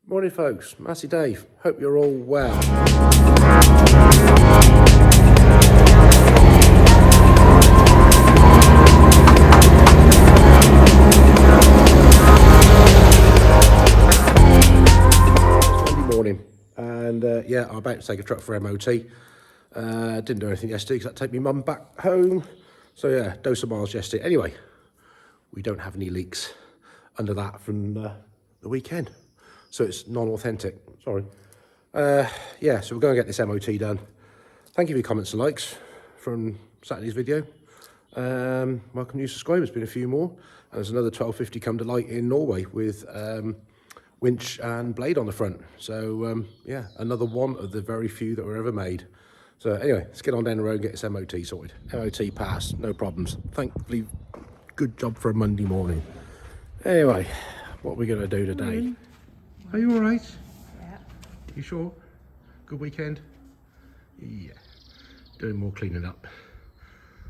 Morning folks, Massey Dave, hope you're all well. It's Monday morning and yeah, I'm about to take a truck for MOT. Didn't do anything yesterday because I had to take my mum back home. So yeah, dose of miles yesterday. Anyway, we don't have any leaks under that from the weekend. So it's non-authentic, sorry. Yeah, so we're going to get this MOT done. Thank you for your comments and likes from Saturday's video. Welcome new subscribers, been a few more. And there's another 1250 come to light in Norway with winch and blade on the front. So yeah, another one of the very few that were ever made. So anyway, let's get on down the road and get this MOT sorted. MOT passed, no problems. Thankfully, good job for a Monday morning. Anyway, what are we going to do today? Are you all right? Yeah. You sure? Good weekend? Yeah. Doing more cleaning up.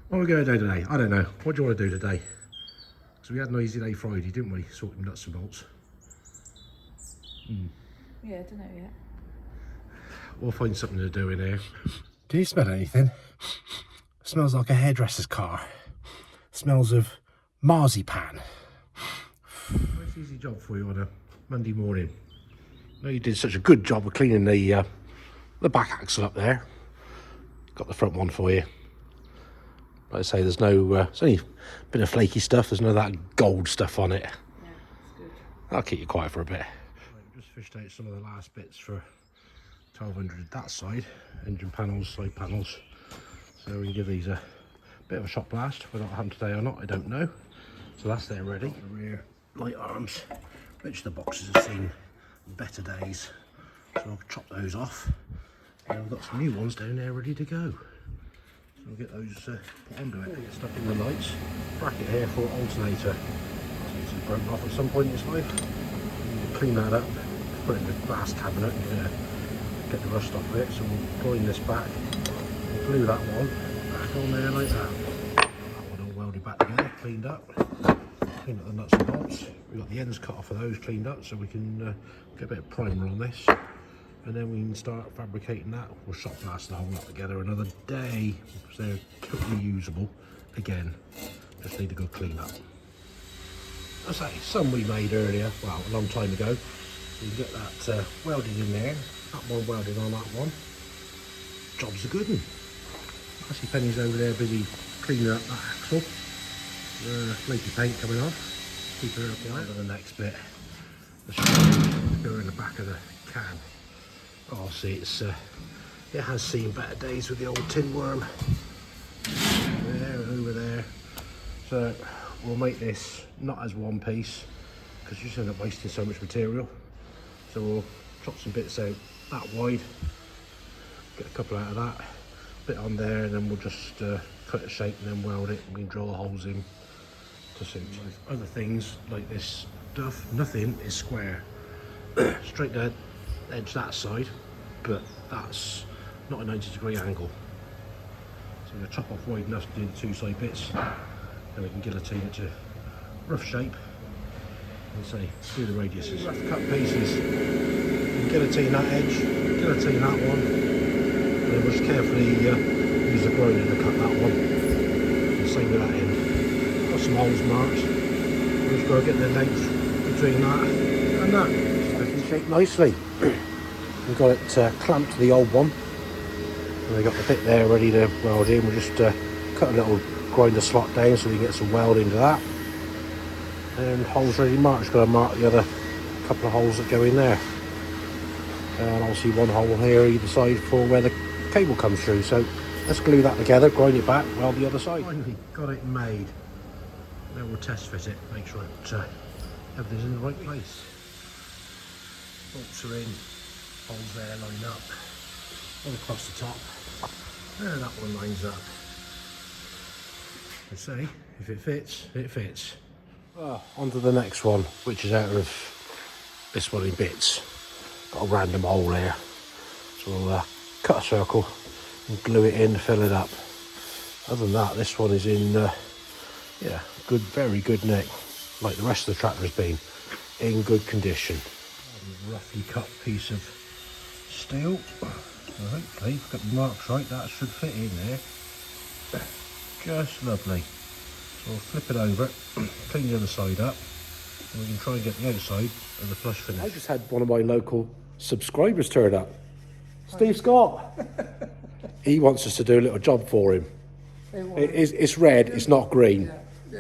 What are we going to do today? I don't know. What do you want to do today? Because we had an easy day Friday, didn't we? Sorting nuts and bolts. Yeah, I don't know yet. We'll find something to do in here. Do you smell anything? It smells like a hairdresser's car. It smells of marzipan. Nice easy job for you on a Monday morning. I know you did such a good job of cleaning the back axle up there. Got the front one for you. Like I say, there's no, it's only a bit of flaky stuff. There's none of that gold stuff on it. Yeah, it's good. That'll keep you quiet for a bit. Right, just fished out some of the last bits for 1200 that side. Engine panels, side panels. So we can give these a bit of a shot blast. Whether that'll happen today or not, I don't know. So that's there ready. The rear light arms, which the boxes have seen better days. So I'll chop those off. And we've got some new ones down there ready to go. So we'll get those put onto it. Get stuck in the lights. Bracket here for alternator. This is broken off at some point in its life. You need to clean that up, put it in the glass cabinet and get the rust off of it. So we'll grind this back and glue that one back on there like that. That one all welded back together, cleaned up. Clean up the nuts and bolts. We've got the ends cut off of those cleaned up so we can get a bit of primer on this. And then we can start fabricating that. We'll shot blast the whole lot together another day. So they're totally usable. Again, just need a good clean up. I say, some we made earlier, well, a long time ago. So you can get that welded in there. That one welded on that one. Job's a good one. I see Penny's over there busy cleaning up that axle. Flaky paint coming off. Keep her up behind on the next bit. The screw go in the back of the cab. Oh, see, it's it has seen better days with the old tin worm. There and over there. So we'll make this not as one piece because you just end up wasting so much material. So we'll chop some bits out that wide, get a couple out of that, bit on there, and then we'll just cut a shape and then weld it. We can drill the holes in to suit. Other things like this stuff, nothing is square. Straight down edge that side, but that's not a 90-degree angle. So we're going to chop off wide enough to do the two side bits, and we can guillotine it to rough shape and say do the radiuses. Rough cut pieces, you can guillotine that edge, guillotine that one, and then we'll just carefully use the grinder to cut that one. And same with that end. Got some holes marked. We've just got to get the length between that and that. It's making shape nicely. We've got it clamped to the old one. And we've got the bit there ready to weld in. We'll just cut a little grinder slot down so we can get some weld into that. And holes ready marked. Just got to mark the other couple of holes that go in there. And obviously one hole here either side for where the cable comes through. So let's glue that together, grind it back, weld the other side. Finally got it made. Now we'll test fit it, make sure everything's in the right place. Bolts are in, holes there line up, all across the top. There, that one lines up. I say, if it fits, it fits. On to the next one, which is out of this one in bits. Got a random hole there. So we'll cut a circle and glue it in, fill it up. Other than that, this one is in, yeah, good, very good nick. Like the rest of the tractor has been, in good condition. roughly cut piece of steel. So hopefully, if I've got the marks right, that should fit in there. Just lovely. So we'll flip it over, clean the other side up, and we can try and get the outside of the flush finish. I just had one of my local subscribers turn up. Steve Scott. He wants us to do a little job for him. It's red, it's not green.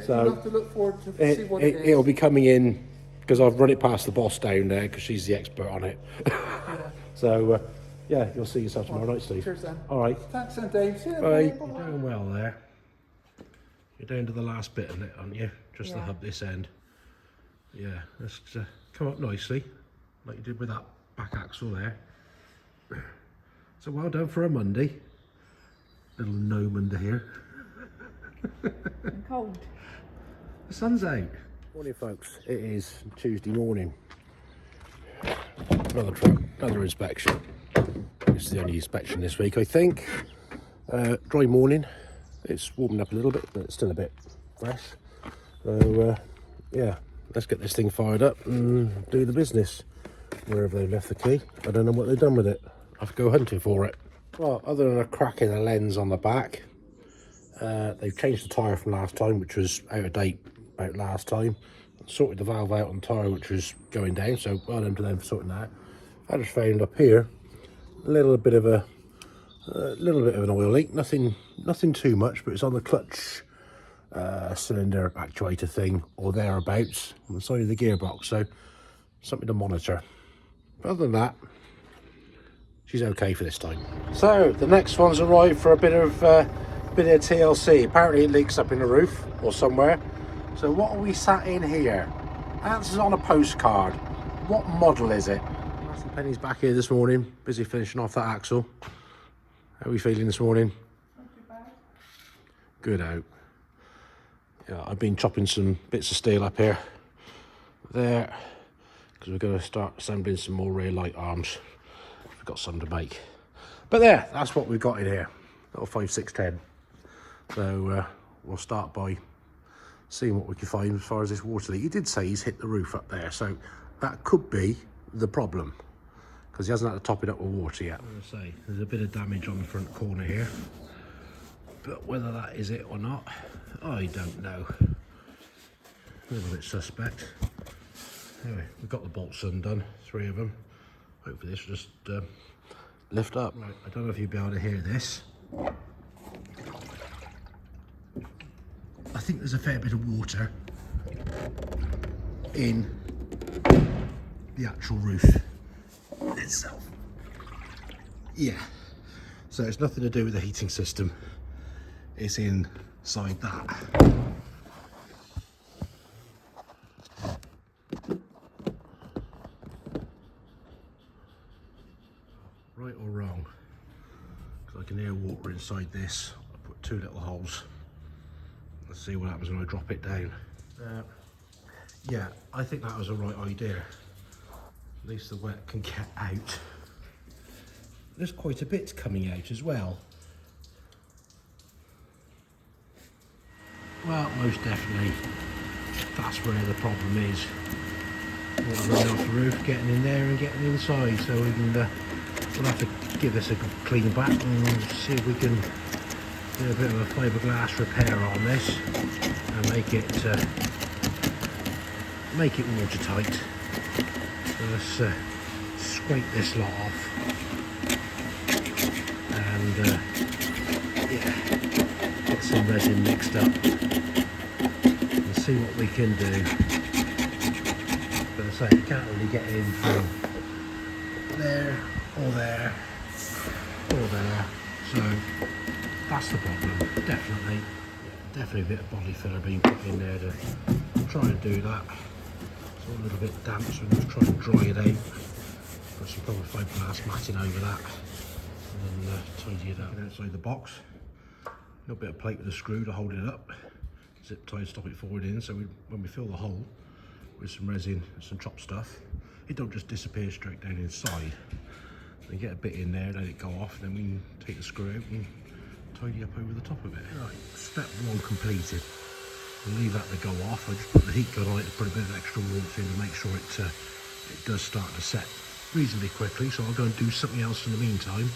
So you'll have to look forward to see what it is. It'll be coming in, because I've run it past the boss down there, because she's the expert on it. So, yeah, you'll see yourself tomorrow night, Steve. Cheers then. All right. Thanks then, Dave. See you. Bye. You're doing well there. You're down to the last bit of it, aren't you? Just the hub this end. Yeah, let's come up nicely, like you did with that back axle there. So well done for a Monday. Little no Monday here. And cold. The sun's out. Morning, folks. It is Tuesday morning. Another truck, another inspection. It's the only inspection this week, I think. Dry morning. It's warming up a little bit, but it's still a bit fresh. So, yeah, let's get this thing fired up and do the business. Wherever they left the key, I don't know what they've done with it. I have to go hunting for it. Well, other than a crack in the lens on the back, they've changed the tyre from last time, which was out of date about last time. Sorted the valve out on the tyre, which was going down, so well done to them for sorting that out. I just found up here a little bit of an oil leak. Nothing too much, but it's on the clutch cylinder actuator thing or thereabouts on the side of the gearbox, so something to monitor. But other than that, she's okay for this time. So the next one's arrived for a bit of TLC. Apparently it leaks up in the roof or somewhere. So what are we sat in here? Answers on a postcard. What model is it? Massey Penny's back here this morning, busy finishing off that axle. How are we feeling this morning? Not too bad. Good out. Yeah, I've been chopping some bits of steel up here. There. Because we're going to start assembling some more rear light arms. We've got some to make. But there, that's what we've got in here. Little 5610. So we'll start by seeing what we can find as far as this water leak. He did say he's hit the roof up there, so that could be the problem, because he hasn't had to top it up with water yet. I'm going to say, there's a bit of damage on the front corner here, but whether that is it or not, I don't know. A little bit suspect. Anyway, we've got the bolts undone, 3 of them. Hopefully this will just lift up. Right, I don't know if you'll be able to hear this. I think there's a fair bit of water in the actual roof itself. Yeah, so it's nothing to do with the heating system. It's inside that. Right or wrong? Because I can hear water inside this. I put 2 little holes. Let's see what happens when I drop it down. Yeah, I think that was a right idea. At least the wet can get out. There's quite a bit coming out as well. Well, most definitely, that's where the problem is. Water running off the roof, getting in there and getting inside. So we can, we'll have to give this a good clean back and see if we can do a bit of a fiberglass repair on this and make it watertight. So let's scrape this lot off and yeah, get some resin mixed up and see what we can do. But I say, you can't really get in from there or there or there, so that's the problem. Definitely a bit of body filler being put in there to try and do that. It's all a little bit damp, so we'll just try and dry it out. Put some proper fiberglass matting over that and then tidy it up. Outside the box, a little bit of plate with a screw to hold it up. Zip tie, stop it forward in, so when we fill the hole with some resin and some chopped stuff, it don't just disappear straight down inside. Then get a bit in there, let it go off, then we can take the screw out and tidy up over the top of it. Right, step 1 completed. We'll leave that to go off. I just put the heat gun on it to put a bit of extra warmth in to make sure it it does start to set reasonably quickly, so I'll go and do something else in the meantime.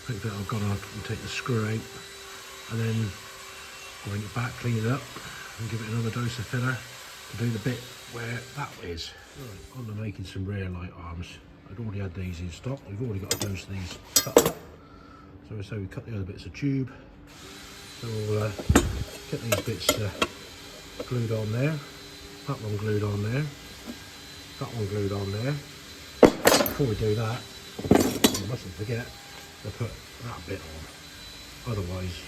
Hopefully I've gone off and take the screw out and then bring it back, clean it up and give it another dose of filler to do the bit where that is. Right, on to making some rear light arms. I'd already had these in stock. We've already got a dose of these cut up. So we say we cut the other bits of tube. So we'll get these bits glued on there. That one glued on there. That one glued on there. Before we do that, you mustn't forget to put that bit on. Otherwise,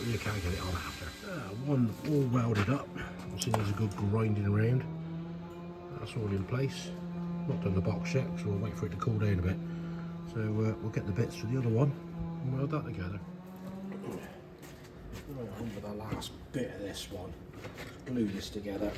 you can't get it on after. One all welded up. Obviously needs a good grinding around. That's all in place. Not done the box yet, so we'll wait for it to cool down a bit. So we'll get the bits for the other one and weld that together. Right, on with the last bit of this one. Glue this together.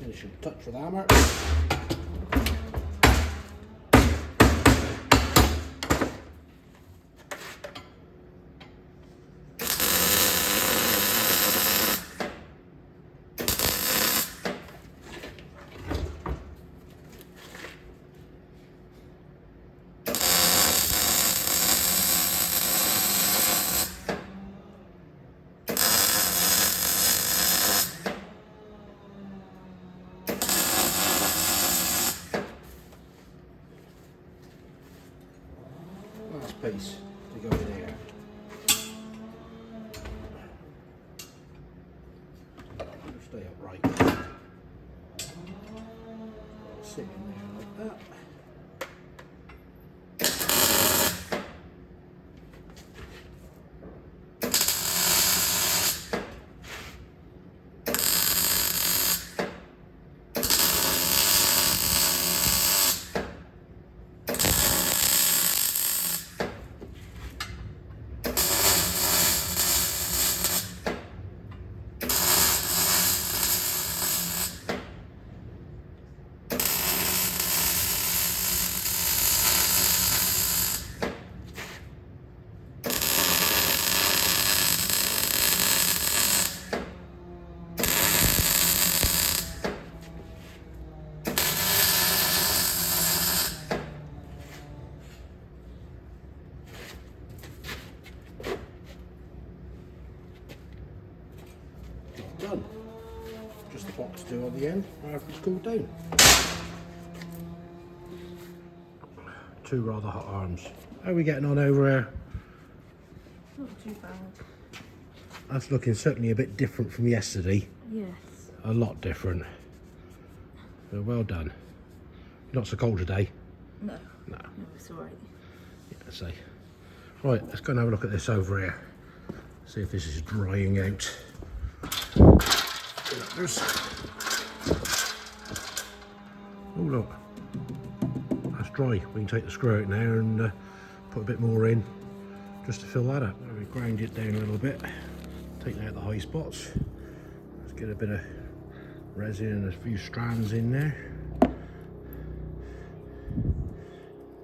Finishing touch with hammer. Last piece to go in here. Stay upright. Sit in there like that. Done. Just the box to do on the end after it's cooled down. Two rather hot arms. How are we getting on over here? Not too bad. That's looking certainly a bit different from yesterday. Yes. A lot different. So well done. Not so cold today. No. No. No, it's alright. Yeah, so. Right, let's go and have a look at this over here. See if this is drying out. There's... Oh look, that's dry. We can take the screw out now and put a bit more in just to fill that up. We grind it down a little bit, taking out the high spots. Let's get a bit of resin and a few strands in there.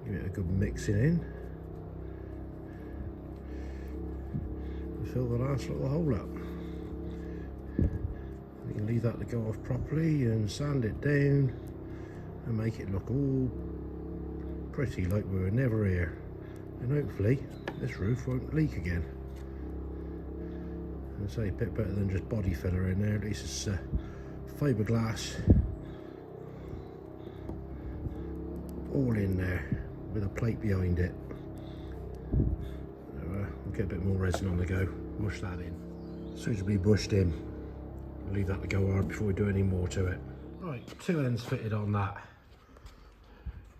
Give it a good mixing in. And fill the last little hole up. You can leave that to go off properly and sand it down and make it look all pretty like we were never here. And hopefully this roof won't leak again. And I say a bit better than just body filler in there, at least it's fiberglass all in there with a plate behind it. So we'll get a bit more resin on the go, mush that in. Suitably bushed in. Leave that to go hard before we do any more to it. Right, two ends fitted on that.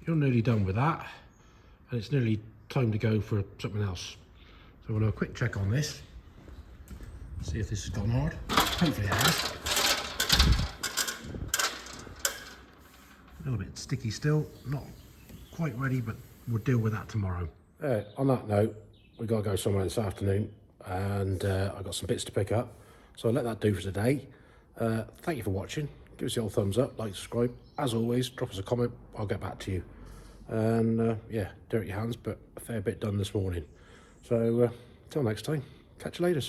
You're nearly done with that, and it's nearly time to go for something else. So we'll do a quick check on this, see if this has gone hard. Hopefully it has. A little bit sticky still, not quite ready, but we'll deal with that tomorrow. On that note, we've got to go somewhere this afternoon. and I've got some bits to pick up. So I'll let that do for today. Thank you for watching. Give us the old thumbs up, like, subscribe. As always, drop us a comment. I'll get back to you. And yeah, dirty hands, but a fair bit done this morning. So till next time, catch you later.